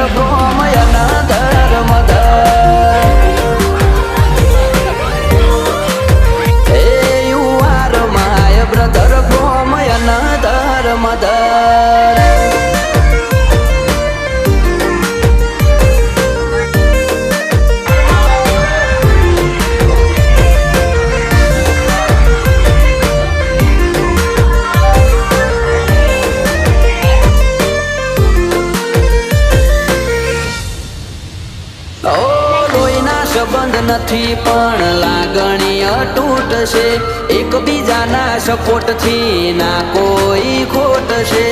ભ્રોમ another mother hey you are my brother from another mother સંબંધ નથી પણ લાગણી અતૂટ છે એકબીજાના સપોર્ટ થી ના કોઈ ખોટ છે